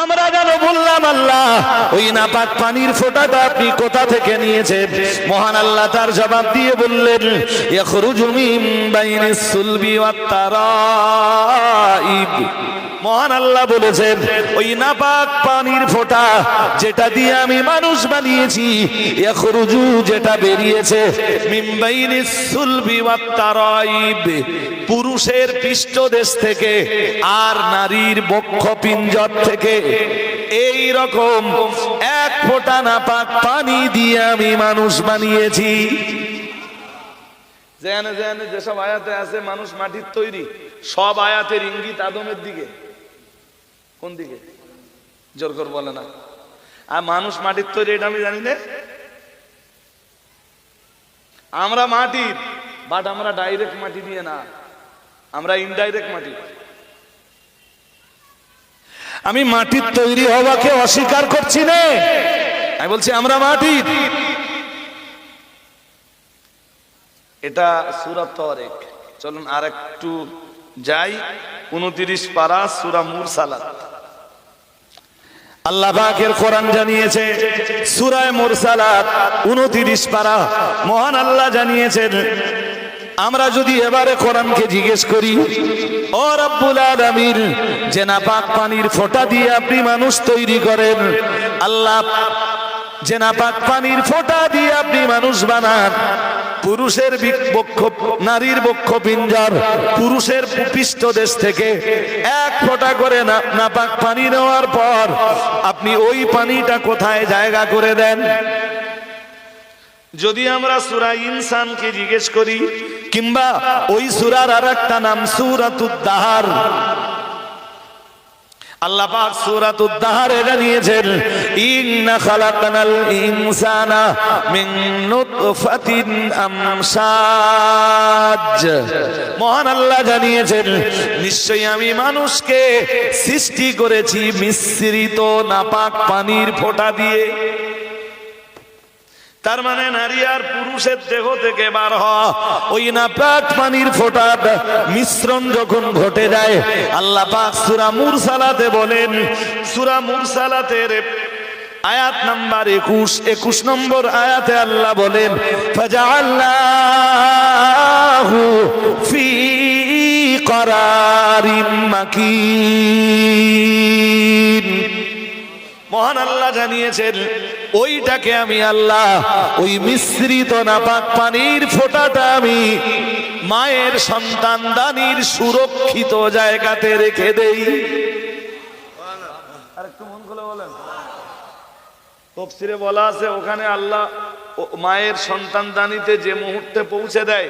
আমরা কেন বললাম আল্লাহ ওই নাপাক পানির ফোঁটাটা আপনি কোথা থেকে নিয়েছেন? মহান আল্লাহ তার জবাব দিয়ে বললেন, ইয়াখরুজু মিন বাইনিস সুলবি ওয়াত তারাইব। মহান আল্লাহ বলেছেন ওই নাপাক পানির ফোঁটা যেটা দিয়ে আমি মানুষ বানিয়েছি, ইয়াখরুজু যেটা বেরিয়েছে, মিন বাইনিস সুলবি ওয়াত তারাইব, পুরুষের পৃষ্ঠদেশ থেকে আর নারীর বক্ষপিঞ্জর থেকে। এই রকম এক ফোঁটা নাপাক পানি দিয়ে আমি মানুষ বানিয়েছি। যেসব আয়াতে আছে মানুষ মাটির তৈরি, সব আয়াতের ইঙ্গিত আদমের দিকে। কোন দিকে? জোর করে বলে না। আর মানুষ মাটির তৈরি এটা আমি জানি না। আমরা মাটির, বাট আমরা ডাইরেক্ট মাটি দিয়ে না, আমরা ইনডাইরেক্ট মাটি। আমি মাটির তৈরি হওয়াকে অস্বীকার করছি না, আমি বলছি আমরা মাটির। এটা সূরা তারিক। চলুন আর একটু যাই, 29 পারা সূরা মুরসালাত। আল্লাহ পাকের কোরআন জানিয়েছে সূরা মুরসালাত 29 পারা, মহান আল্লাহ জানিয়েছেন, আমরা যদি এবারে কোরআনকে জিজ্ঞেস করি, ও রব্বুল আলামিন, যে নাপাক পানির ফোঁটা দিয়ে আপনি মানুষ তৈরি করেন, আল্লাহ যে নাপাক পানির ফোঁটা দিয়ে আপনি মানুষ বানান, পুরুষের বক্ষ, নারীর বক্ষপিঞ্জর, পুরুষের পৃষ্ঠদেশ থেকে এক ফোঁটা করে নাপাক পানি নেওয়ার পর আপনি ওই পানিটা কোথায় জায়গা করে দেন? যদি আমরা সূরা ইনসানকে জিজ্ঞেস করি, কিংবা ওই সূরার আরেকটা নাম সূরাতুদ দাহর, আল্লাহ পাক সূরাতুদ দাহরে জানিয়েছেন, ইন্না খালাকনাল ইনসানা মিন নুতফাতিন আমশাজ। মহান আল্লাহ জানিয়েছেন, নিশ্চয়ই আমি মানুষকে সৃষ্টি করেছি মিশ্রিত নাপাক পানির ফোঁটা দিয়ে। তার মানে নারী আর পুরুষের দেহ থেকে বার হওয়া ওই নাপাক পানির ফোঁটার মিশ্রণ যখন ঘটে যায়, আল্লাহ পাক সূরা মুরসালাতে বলেন, সূরা মুরসালাতের আয়াত নাম্বার 21 নম্বর আয়াতে আল্লাহ বলেন, ফাজআলনাহু ফি করারিন মাকিন। মহান আল্লাহ জানিয়েছেন, ওইটাকে আমি আল্লাহ, ওই মিশ্রিত নাপাক পানির ফোঁটাটা আমি মায়ের সন্তানদানির সুরক্ষিত জায়গাতে রেখে দেই। আর একটু মন খুলে বলেন, তাফসীরে বলা আছে ওখানে আল্লাহ মায়ের সন্তানদানিতে যে মুহূর্তে পৌঁছে দেয়,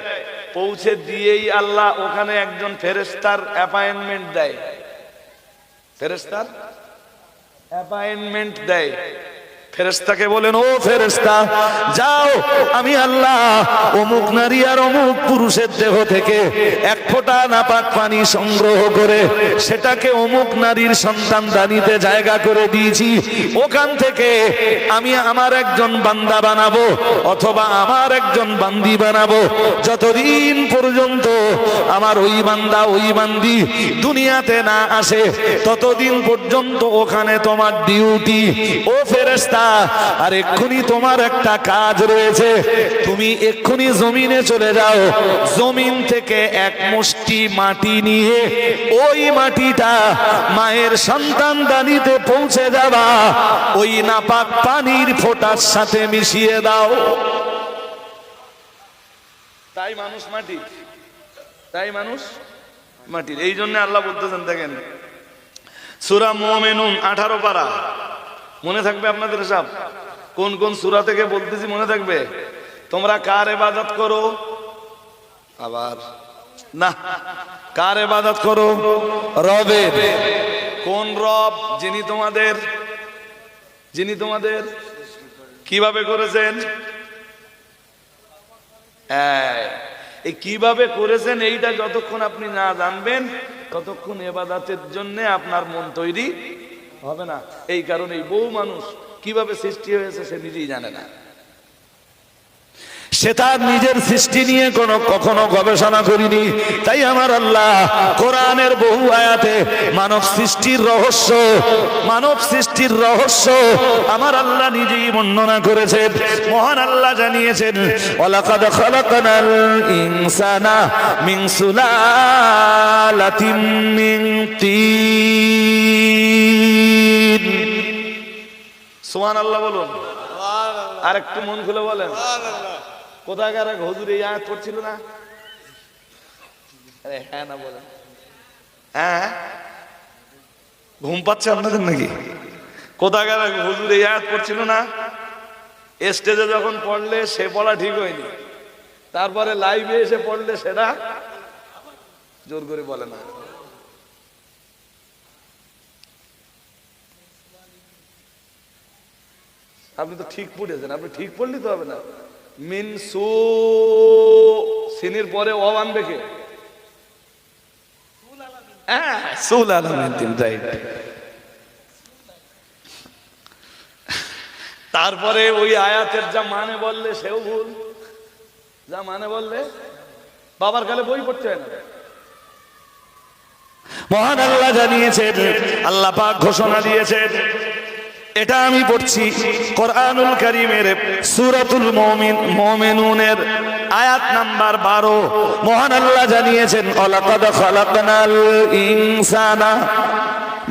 পৌঁছে দিয়েই আল্লাহ ওখানে একজন ফেরেশতার অ্যাপয়েন্টমেন্ট দেয়, ফেরেশতার অ্যাপয়েন্টমেন্ট দেয়। ফেরেশতাকে বলেন, ও ফেরেশতা, যাও, আমি আল্লাহ অমুক নারী আর অমুক পুরুষের দেহ থেকে এক ফোঁটা নাপাক পানি সংগ্রহ করে সেটাকে অমুক নারীর সন্তানদানিতে জায়গা করে দিয়েছি। ওখান থেকে আমি আমার একজন বান্দা বানাবো অথবা আমার একজন বান্দি বানাবো। যতদিন পর্যন্ত আমার ওই বান্দা ওই বান্দি দুনিয়াতে না আসে, ততদিন পর্যন্ত ওখানে তোমার ডিউটি। ও ফেরেশতা, আর এক্ষুনি তোমার একটা কাজ রয়েছে, তুমি এক্ষুনি জমিনে চলে যাও, জমিন থেকে এক মুষ্টি মাটি নিয়ে ওই মাটিটা মায়ের সন্তানদানিতে পৌঁছে যাবা, ওই নাপাক পানির ফোঁটার সাথে মিশিয়ে দাও। তাই মানুষ মাটি, তাই মানুষ মাটির। এই জন্য আল্লাহ বলতেছেন, দেখেন সূরা মুমিনুন 18 পারা, মনে থাকবে আপনাদের সব কোন কোন সূরা থেকে বলতেছি, মনে থাকবে? তোমরা কার ইবাদত করো? আবার না, কার ইবাদত করো? রবের। কোন রব? যিনি তোমাদের কিভাবে করেছেন? এই কিভাবে করেছেন এইটা যতক্ষণ আপনি না জানবেন ততক্ষণ ইবাদতের জন্য আপনার মন তৈরি হবে না। এই কারণে বহু মানুষ কিভাবে সৃষ্টি হয়েছে সে নিজেই জানে না। সে তার নিজের সৃষ্টি নিয়ে কখনো গবেষণা করিনি। তাই আমার আল্লাহ কোরআনের বহু আয়াতে মানব সৃষ্টির রহস্য আমার আল্লাহ নিজেই বর্ণনা করেছেন। মহান আল্লাহ জানিয়েছেন, ওয়ালাকাদ খালাকনাল ইনসানা মিন সুলালাতিন মিন তিন। সুবহানাল্লাহ বলুন। আর একটু মন খুলে বলেন। কোথাকার এক হুজুর এই আয়াত পড়ছিল না? আরে হ্যাঁ না বলেন। হ্যাঁ, ঘুম পাচ্ছে আপনাদের নাকি? কোথাকার এক হুজুর এই আয়াত পড়ছিল না? স্টেজে যখন পড়লে সে পড়া ঠিক হয়নি, তারপরে লাইভে এসে পড়লে সেটা জোর করে বলে না। আপনি তো ঠিক পড়েছেন, আপনি ঠিক পড়লে তো হবে না। মিন সু সিনের পরে ও আনবে কে? হ্যাঁ, সুল আলামিন, রাইট। তারপরে ওই আয়াতের যা মানে বললে সেও ভুল, যা মানে বললে বাবার কালে বই পড়তে হয় না। মহান আল্লাহ জানিয়েছেন, আল্লাহ পাক ঘোষণা দিয়েছেন, এটা আমি পড়ছি কোরআনুল কারীমের সূরাতুল মুমিনুনের আয়াত নাম্বার 12। মহান আল্লাহ জানিয়েছেন, ওয়ালাকাদ খালাকনাল ইনসানা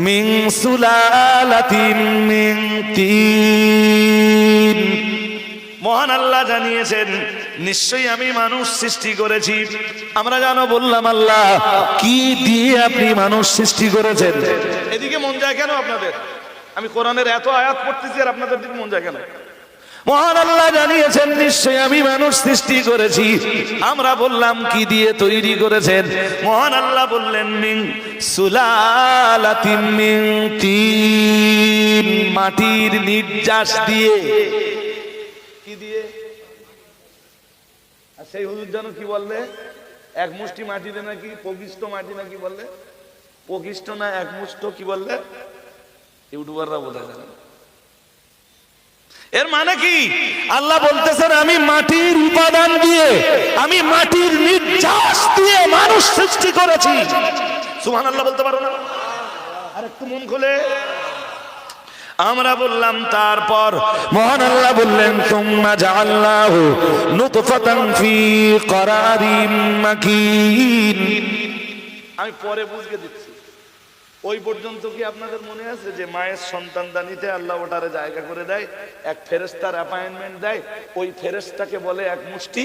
মিন সুলালাতিন মিন তিন। মহান আল্লাহ জানিয়েছেন, নিশ্চয়ই আমি মানুষ সৃষ্টি করেছি। আমরা জানো বললাম আল্লাহ কি দিয়ে আপনি মানুষ সৃষ্টি করেছেন। এদিকে মন যায় কেন আপনাদের? আমি কোরআনের এত আয়াত পড়তেছি আর আপনাদের দিকে মন যায় কেন? মহান আল্লাহ জানিয়েছেন, নিশ্চয়ই আমি মানুষ সৃষ্টি করেছি। আমরা বললাম কি দিয়ে তৈরি করেছেন? মহান আল্লাহ বললেন, মিন সুলালাতিন মিন তিন, মাটির নির্যাস দিয়ে। কি দিয়ে? আর সেই হুজুর জানো কি বললে? এক মুষ্টি মাটিতে নাকি পকিষ্ট মাটি নাকি বললে? পকিষ্ট না এক মুষ্ট কি বললে? ইউটিউবাররা বোঝা যায়। এর মানে কি? আল্লাহ বলতেছেন, আমি মাটির উপাদান দিয়ে, আমি মাটির নির্যাস দিয়ে মানুষ সৃষ্টি করেছি। সুবহানাল্লাহ বলতে পারো না? আর একটু মন খুলে। আমরা বললাম তারপর মহান আল্লাহ বললেন, সুম্মা জাআলনাহু নুতফাতান ফি করারিম মাকিন। আমি পরে বুঝিয়ে দিচ্ছি। ওই পর্যন্ত কি আপনাদের মনে আছে যে মায়ের সন্তানদানিতে আল্লাহ ওটারে জায়গা করে দেয়, এক ফেরেশতার অ্যাপয়েন্টমেন্ট দেয়, ওই ফেরেশতাকে বলে এক মুষ্টি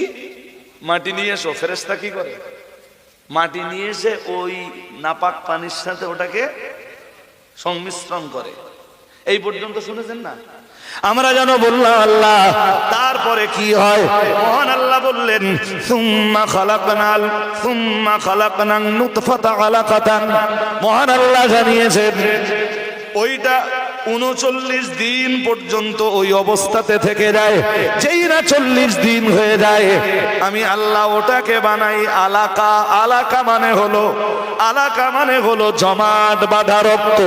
মাটি নিয়ে এসো। ফেরেশতা কি করে? মাটি নিয়ে এসে ওই নাপাক পানির সাথে ওটাকে সংমিশ্রণ করে। এই পর্যন্ত শুনেছেন না? আমরা জানো বললাম আল্লাহ তারপরে কি হয়? মহান আল্লাহ বললেন, সুম্মা খালাকনান নুতফাতা আলাকাতান। মহান আল্লাহ জানিয়েছেন, ওইটা 39 দিন পর্যন্ত ওই অবস্থাতে থেকে যায়। যেই না 40 দিন হয়ে যায়, আমি আল্লাহ ওটাকে বানাই আলাকা। আলাকা মানে হলো জমাট বাঁধা রক্ত।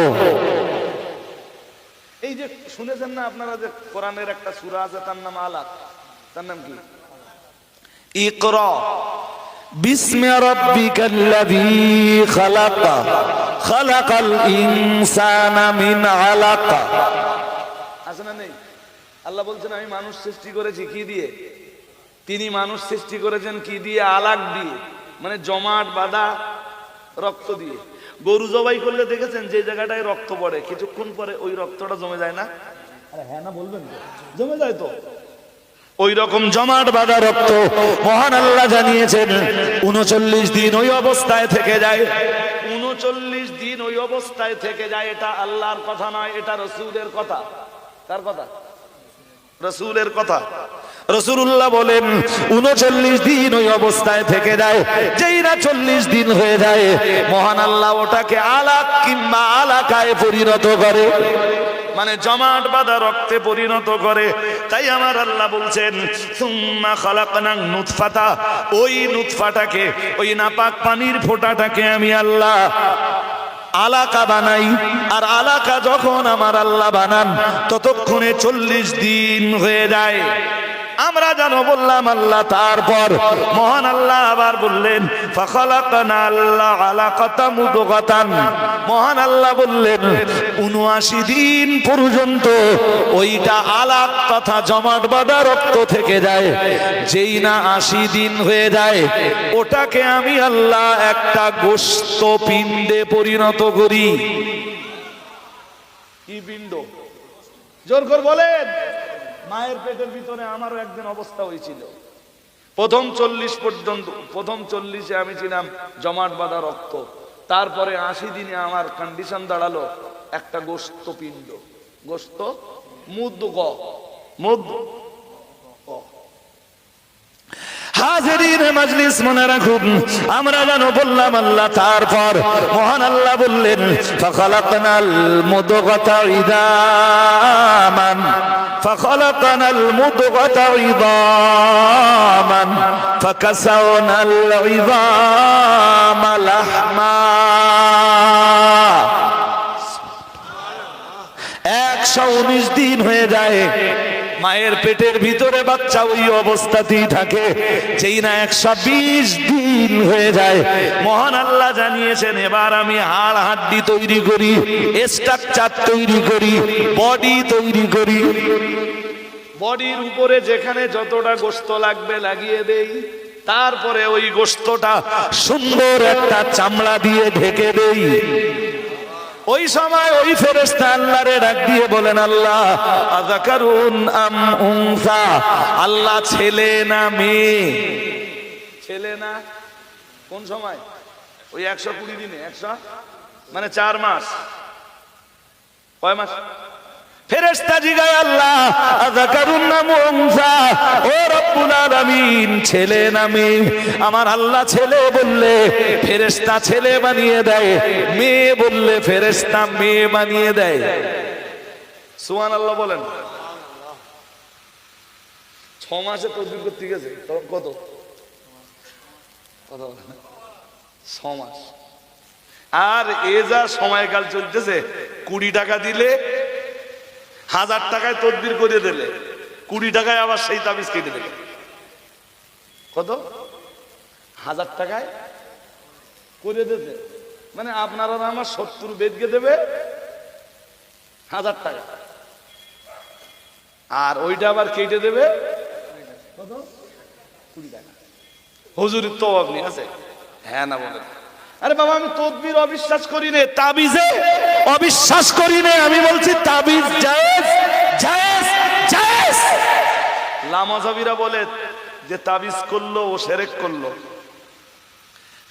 এই যে শুনেছেন না আপনারা যে কোরআনের একটা সূরা আছে তার নাম আলাক, তার নাম কি? ইকরা বিসমি রাব্বিকাল্লাযী খালাক, খালাকাল ইনসানা মিন আলাক। আছে না নেই? আল্লাহ বলছেন, আমি মানুষ সৃষ্টি করেছি কি দিয়ে? তিনি মানুষ সৃষ্টি করেছেন কি দিয়ে? আলাক দিয়ে, মানে জমাট বাঁধা রক্ত দিয়ে। গরু জবাই করলে দেখেছেন যে জায়গাটায় রক্ত পড়ে, কিছুক্ষণ পরে ওই রক্তটা জমে যায় না? আরে হ্যাঁ না বলবেন? জমে যায় তো। ওই রকম জমাট বাঁধা রক্ত মহান আল্লাহ জানিয়েছেন 39 দিন ওই অবস্থায় থেকে যায়। 39 দিন ওই অবস্থায় থেকে যায়। এটা আল্লাহর কথা নয়, এটা রাসূলের কথা। কার কথা? রাসূলের কথা। রাসূলুল্লাহ বলেন 39 দিন ওই অবস্থায় থেকে যায়। যেই না 40 দিন হয়ে যায়, মহান আল্লাহ ওটাকে আলাক কিংবা আলাকায় পরিণত করে, মানে জমাট বাঁধা রক্তে পরিণত করে। তাই আমার আল্লাহ বলছেন, সুম্মা খালাকনান নুতফাতা, ওই নুতফাটাকে, ওই নাপাক পানির ফোঁটাটাকে আমি আল্লাহ আলাকা বানাই। আর আলাকা যখন আমার আল্লাহ বানান, ততক্ষণে 40 দিন হয়ে যায়। আমরা জানো বললাম আল্লাহ, তারপর মহান আল্লাহ আবার বললেন ফাখালাকনা আল্লাহ আলাকাতা মুদগাতান, মহান আল্লাহ বললেন ৭৯ দিন পর্যন্ত ওইটা আলাক তথা জমাট বাঁধা রক্ত থেকে যায়। যেই না ৮০ দিন হয়ে যায় ওটাকে আমি আল্লাহ একটা গোশত পিণ্ডে পরিণত করি। কি পিণ্ড? জোর করে বলেন। মায়ের পেটের ভিতরে আমারও একদিন অবস্থা হয়েছিল। প্রথম ৪০ পর্যন্ত, প্রথম ৪০-এ আমি ছিলাম জমাট বাঁধা রক্ত, তারপরে ৮০ দিনে আমার কন্ডিশন দাঁড়ালো একটা গোশত পিণ্ড, গোশত মুদগ, হাজিরিন মাজলিস মনে রাখুন, আমরা জানো বললাম আল্লাহ, তারপর মহান আল্লাহ বললেন ফাখালাকনাল মুদগাতা ইদামান, ফাখালাকনাল মুদগাতা ইদামান ফাকাসাওনাল ইদামা লাহমা। ১১৯ দিন হয়ে যায়, মায়ের পেটের ভিতরে বাচ্চা ওই অবস্থাতেই থাকে। যেই না ১২০ দিন হয়ে যায় মহান আল্লাহ জানিয়েছেন এবার আমি হাড় হাড্ডি তৈরি করি, স্ট্রাকচার তৈরি করি, বডি তৈরি করি। বডির উপরে যেখানে যতটা গোশত লাগবে লাগিয়ে দেই, তারপরে ওই গোশতটা সুন্দর একটা চামড়া দিয়ে ঢেকে দেই। ওই সময় ওই ফেরেশতা আল্লাহরে ডাক দিয়ে বলেন আল্লাহ আযাকারুন আম উনসা, আল্লাহ ছেলে না মেয়ে? ছেলে না কোন সময়? ওই ১২০ দিনে, ১০০ মানে ৪ মাস। কয় মাস? ফেরেশতা জিগায় আল্লাহ আযাকারুন আম উনসা, ও রব্বুল আলামিন ছেলে না মেয়ে? আমার আল্লাহ ছেলে বললে ফেরেশতা ছেলে বানিয়ে দেয়, মেয়ে বললে ফেরেশতা মেয়ে বানিয়ে দেয়। সুবহানাল্লাহ বলেন। ৬ মাসে তদবির করতে গেছে কত? ৬ মাস। আর এ যা সময়কাল চলতেছে, ২০ টাকা দিলে ১০০০ টাকায় তদবির করে দিলে ২০ টাকায় আবার সেই তাবিজ কেটে দিলে। কত? ১০০০ টাকায় করে দিতে, মানে আপনারা আমার ৭০ বেদকে দেবে ১০০০ টাকা, আর ওইটা আবার কেটে দেবে কত? ২০ টাকা। হুজুরের তো অভাব নেই, আছে? হ্যাঁ না বলেন? আরে বাবা আমি তদবির অবিশ্বাস করি নে, তাবিজে অবিশ্বাস করি নে, আমি বলছি তাবিজ জায়েজ জায়েজ জায়েজ। লামাযাবিরা বলে যে তাবিজ করলো ও শিরক করলো।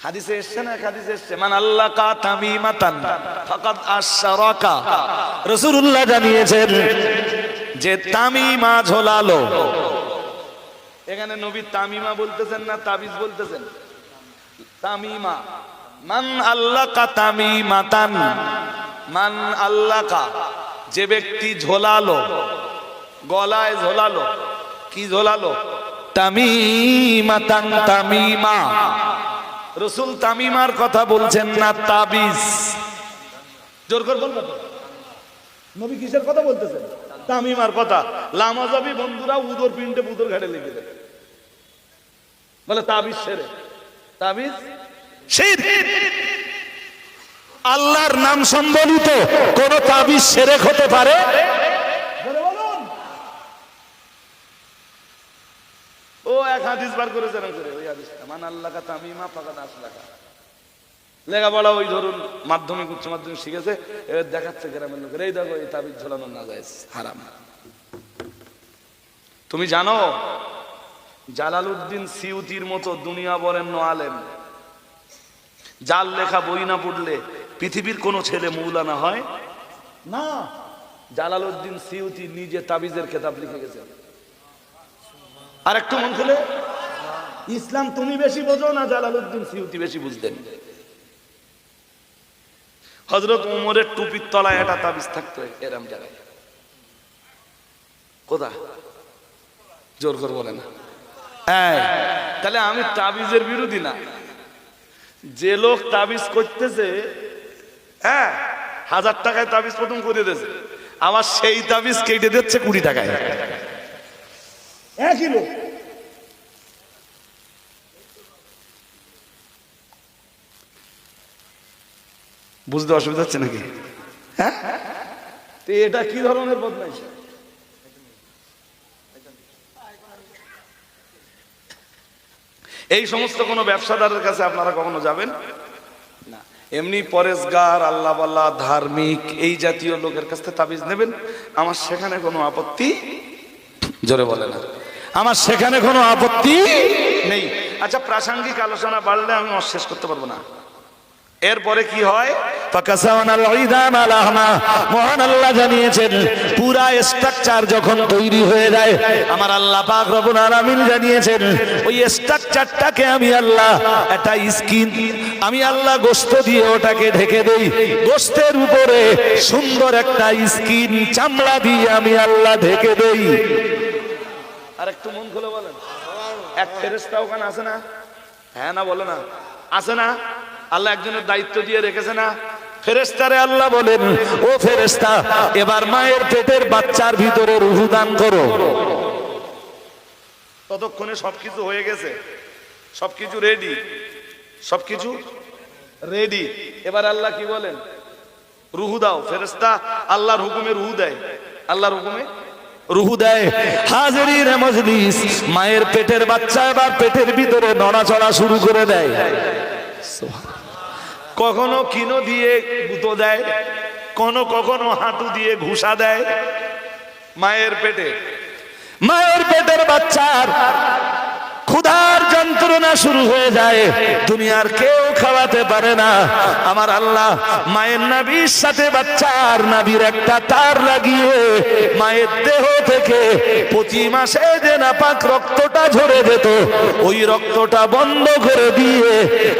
হাদিসে এসছে না, হাদিসে এসছে মান আল্লাকা তামিমাতান ফাকাদ আশরাকা। রাসূলুল্লাহ জানিয়েছেন যে তামিমা ঝোলালো, এখানে নবী তামিমা বলতেছেন না তাবিজ বলতেছেন? তামিমা। মান আল্লাকা তামিমাতান, মান আল্লাকা যে ব্যক্তি ঝোলালো, গলায় ঝোলালো। কি ঝোলালো? তামিমাতান, তামিমা। রাসূল তামিমার কথা বলছেন না তাবিজ। জোর করে বলবেন নবী কিসের কথা বলতেছেন? তামিমার কথা। লামাযাবি বন্ধুরা উদর পিণ্ডে বুদর ঘাটে লেগে দেয়, বলে তাবিজ সেরে। তাবিজ শিরক। আল্লাহর নাম সম্বলিত কোন তাবিজ শিরক হতে পারে? ও এক হাদিস বার করেছে না করে, ওই হাদিসটা মান আল্লাকা তামিমা ফাকাদ আশরাকা। লেখাপড়া ওই ধরুন মাধ্যমিক উচ্চ মাধ্যমিক শিখেছে, এবার দেখাচ্ছে গ্রামের লোকের, এই দেখো এই তাবিজ ঝোলানো না যায়, হারাম। তুমি জানো জালালউদ্দিন সিউতির মতো দুনিয়া বরেণ্য আলেম, যার লেখা বই না পড়লে পৃথিবীর কোন ছেলে মৌলানা হয় না। জালালউদ্দিন সিউতি নিজে তাবিজের কিতাব লিখে গেছেন। আর একটু মন খুলে, ইসলাম তুমি বেশি বোঝো না জালালউদ্দিন সিউতি বেশি বুঝতেন। হযরত ওমরের টুপির তলায় একটা তাবিজ থাকতো এরম জায়গায়। কোথায়? জোর করে বলে না। তাহলে আমি তাবিজের বিরোধী না। যে লোক তাবিজ করতেছে, ১০০০ টাকায় তাবিজ প্রথম করে দিয়েছে, আবার সেই তাবিজ কেটে দিচ্ছে ২০ টাকায়। একই লোক। বুঝতে অসুবিধা হচ্ছে নাকি? হ্যাঁ, তো এটা কি ধরনের বদমাইশি? এই সমস্ত কোন ব্যবসাদারের কাছে আপনারা কখনো যাবেন না। এমনি পরেশগার, আল্লাহওয়ালা, ধার্মিক এই জাতীয় লোকের কাছ থেকে তাবিজ নেবেন, আমার সেখানে কোনো আপত্তি, জোরে বলে না, আমার সেখানে কোনো আপত্তি নেই। আচ্ছা, প্রাসঙ্গিক আলোচনা বাড়লে আমি শেষ করতে পারবো না। এরপরে কি হয়? মহান আল্লাহ জানিয়েছেন পুরা স্ট্রাকচার যখন তৈরি হয়ে যায়, আমার আল্লাহ পাক রব্বুল আলামিন জানিয়েছেন ওই স্ট্রাকচারটাকে আমি আল্লাহ একটা স্কিন, আমি আল্লাহ গোশত দিয়ে ওটাকে ঢেকে দেই। গোশতের উপরে সুন্দর একটা স্কিন, চামড়া দিয়ে আমি আল্লাহ ঢেকে দেই। আর একটু মন খুলে বলেন, এক ফেরেশতা ওখানে আছে না? হ্যাঁ না বলে না? আছে না? আল্লাহ একজনের দায়িত্ব দিয়ে রেখেছে না? ফেরেশতারে আল্লাহ বলেন, ও ফেরেশতা, এবার মায়ের পেটের বাচ্চার ভিতরে রূহ দান করো। ততক্ষণে সবকিছু হয়ে গেছে, সবকিছু রেডি, সবকিছু রেডি। এবার আল্লাহ কি বলেন? রূহ দাও। ফেরেশতা আল্লাহর হুকুমে রূহ দেয়, আল্লাহর হুকুমে রূহ দেয়। হাজিরিন মজলিস, মায়ের পেটের বাচ্চা এবার পেটের ভিতরে নড়াচড়া শুরু করে দেয়। কখনো কিনো দিয়ে গুঁতো দেয়, কখনো হাঁটু দিয়ে ঘুষা দেয়। মায়ের পেটের বাচ্চার ক্ষুধার যন্ত্রণা শুরু হয়ে যায়, দুনিয়ার কেউ খাওয়াতে পারে না। আমার আল্লাহ মায়ের নাভির সাথে বাচ্চার নাভির একটা তার লাগিয়ে মায়ের দেহ থেকে প্রতি মাসে যে নাপাক রক্তটা ঝরে যেত, ওই রক্তটা বন্ধ করে দিয়ে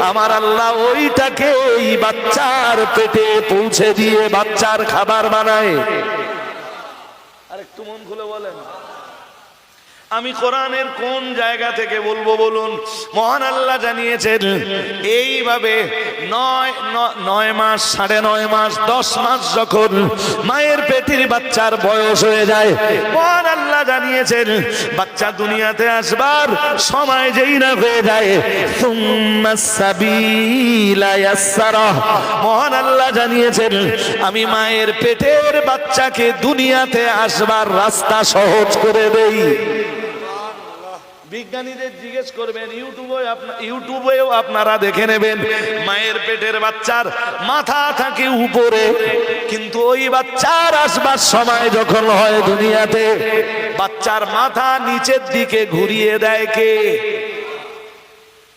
আমার আল্লাহ ওইটাকে এই বাচ্চার পেটে পৌঁছে দিয়ে বাচ্চার খাবার বানায়। আর একটু মন খুলে বলেন, আমি কোরআনের কোন জায়গা থেকে বলবো বলুন? মহান আল্লাহ জানিয়েছেন এইভাবে 9 মাস, 9.5 মাস, 10 মাস যখন মায়ের পেটের বাচ্চার বয়স হয়ে যায়, মহান আল্লাহ জানিয়েছেন বাচ্চা দুনিয়াতে আসবার সময় যেই না হয়ে যায়, সুম্মাস সাবিলা ইয়াসসারা, মহান আল্লাহ জানিয়েছেন আমি মায়ের পেটের বাচ্চাকে দুনিয়াতে আসবার রাস্তা সহজ করে দেই। বিজ্ঞানীদের জিজ্ঞেস করবেন, ইউটিউবেও আপনারা দেখে নেবেন, মায়ের পেটের বাচ্চার মাথা থাকে উপরে, কিন্তু ওই বাচ্চার আসবার সময় যখন হয় দুনিয়াতে, বাচ্চার মাথা নিচের দিকে ঘুরিয়ে দেয় কে?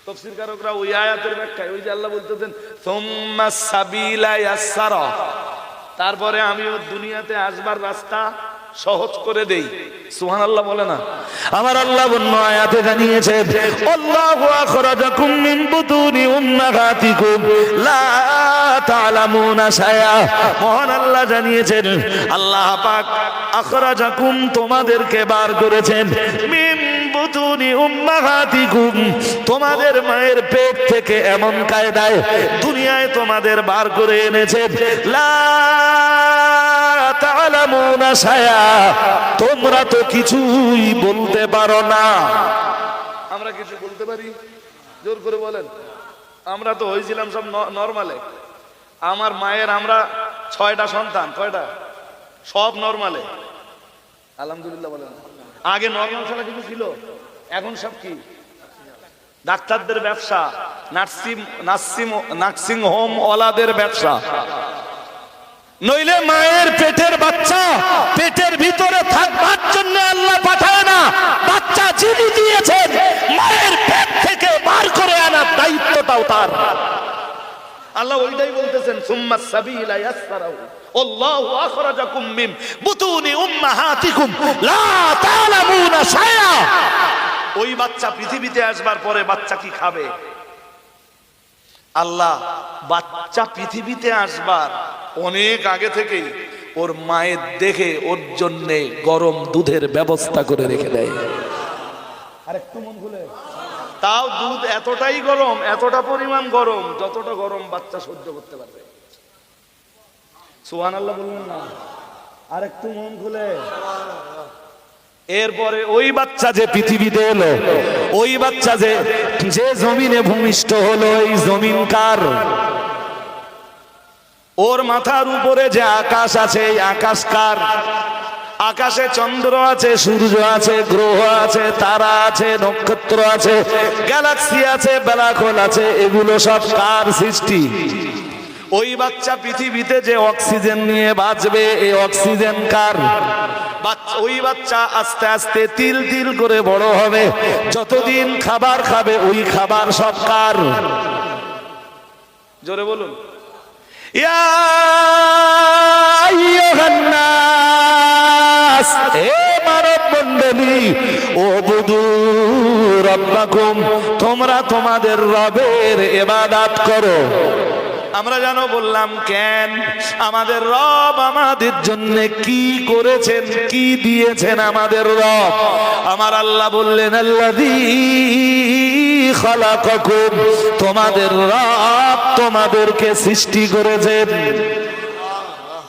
তাফসীরকারকরা ওই আয়াতের ব্যাখ্যায় ওই যে আল্লাহ বলতেছেন সুম্মাস সাবিলা ইয়াসসারা, তারপরে আমি ওর দুনিয়াতে আসবার রাস্তা সহজ করে দেই। সুবহানাল্লাহ বলে না? আমার আল্লাহ অন্য আয়াতে জানিয়েছেন আল্লাহু আখরাজাকুম মিন বুতুনি উম্মাহাতিকুম লা তা'লামুনা শাইআ, মহান আল্লাহ জানিয়েছেন আল্লাহ পাক আখরাজাকুম তোমাদেরকে বার করেছেন, মিন বুতুনি উম্মাহাতিকুম তোমাদের মায়ের পেট থেকে এমন কায়দায় দুনিয়ায় তোমাদের বার করে এনেছেন, লা তা'লামুনা শাইআ তোমরা তো কিছুই বলতে পারো না। আমরা কিছু বলতে পারি? জোর করে বলেন। আমরা তো হয়েছিলাম সব নরমালে। আমার মায়ের আমরা 6টা সন্তান, কয়টা? সব নরমালে, আলহামদুলিল্লাহ বলেন। আগে নরমাল ছাড়া কিছু ছিল, এখন সব কি? ডাক্তারদের ব্যবসা, নার্সিং হোম ওয়ালাদের ব্যবসা। নইলে মায়ের পেটের বাচ্চা পেটের ভিতরে থাকবার জন্য আল্লাহ পাঠায় না, বাচ্চা যিনি দিয়েছেন মায়ের পেট থেকে বার করে আনার দায়িত্বটাও তার। আল্লাহ ওইটাই বলতেছেন সুম্মাস সাবিলা ইয়াসসারাহু আল্লাহু আখরাজাকুম মিন বুতুনি উম্মাহাতিকুম লা তা'লামুনা শাইআ। ওই বাচ্চা পৃথিবীতে আসবার পরে বাচ্চা কি খাবে? আল্লাহ বাচ্চা পৃথিবীতে আসবার অনেক আগে থেকেই ওর মায়ের দেখে ওর জন্য গরম দুধের ব্যবস্থা করে রেখে দেয়। আর একটু মন খুলে, তাও দুধ এতটাই গরম, এতটা পরিমাণ গরম যতটা গরম বাচ্চা সহ্য করতে পারবে। সুবহানাল্লাহ বলুন না? আর একটু মন খুলে, এরপরে ওই বাচ্চা যে পৃথিবীতে এলো, ওই বাচ্চা যে জমিনে ভূমিষ্ঠ হলো, এই জমিন কার? ওর মাথার উপরে যে আকাশ আছে, এই আকাশ কার? আকাশে চন্দ্র আছে, সূর্য আছে, গ্রহ আছে, তারা আছে, নক্ষত্র আছে, গ্যালাক্সি আছে, ব্ল্যাক হোল আছে, এগুলো সব কার সৃষ্টি? ওই বাচ্চা পৃথিবীতে যে অক্সিজেন নিয়ে বাঁচবে, এই অক্সিজেন কার? ওই বাচ্চা আস্তে আস্তে তিল তিল করে বড় হবে, যতদিন খাবার খাবে ওই খাবার সব কার? জোরে বলুন। ইয়া আইয়ুহান নাস, হে মানব মণ্ডলী, উবুদু রাব্বাকুম, তোমরা তোমাদের রবের ইবাদত করো। আমরা জানো বললাম কেন? আমাদের রব আমাদের জন্য কি করেছেন, কি দিয়েছেন আমাদের রব? আমার আল্লাহ বললেন আল্লাযী খালাকাকুম, তোমাদের রব তোমাদেরকে সৃষ্টি করেছেন।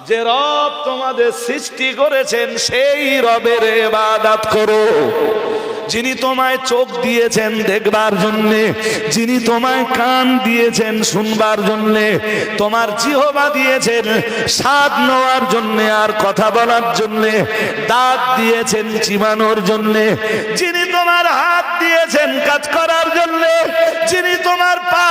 যে রব তোমাদের সৃষ্টি করেছেন সেই রবের ইবাদত করো। যিনি তোমায় চোখ দিয়েছেন দেখবার জন্যে, যিনি তোমায় কান দিয়েছেন শুনবার জন্যে, তোমার জিহ্বা দিয়েছেন স্বাদ নেওয়ার জন্যে আর কথা বলার জন্যে, দাঁত দিয়েছেন চিবানোর জন্যে, যিনি তোমার হাত দিয়েছেন কাজ করার জন্যে, যিনি তোমার পা